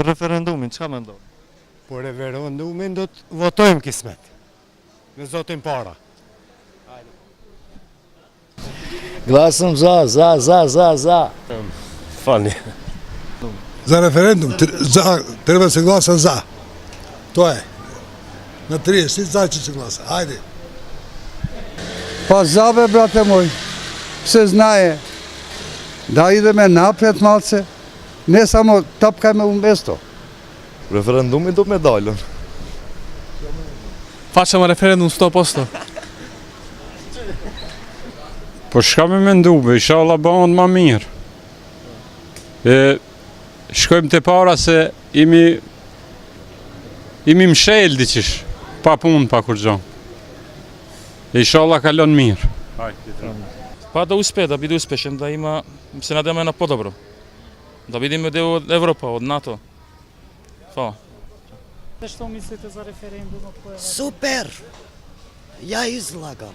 Për referendumin, çka mendon? Po referendumin do të votojmë kismet. Me zotin para. Glasëm za. Fani. Za referendum, treba se glasa za. To je. Na 30 za će se glasa. Hajde. Pa zabe, brate moj, se znaje da ideme naprijed malce, ne samo tapkajme u mesto. Referendumi do me dalën. Facem referendum 100%. Po shka me mendu, inshallah bëhen ma mirë. Shkojmë të para se imi mshel diqish, pa punë, pa kur gjo. Inshallah kalon mirë. Pa da uspe, da bude uspešan, da se nadamo na podobro. Da vidimo deo od Evropa, od NATO. Pa. Što mislite za referendum? Super! Ja izlagam.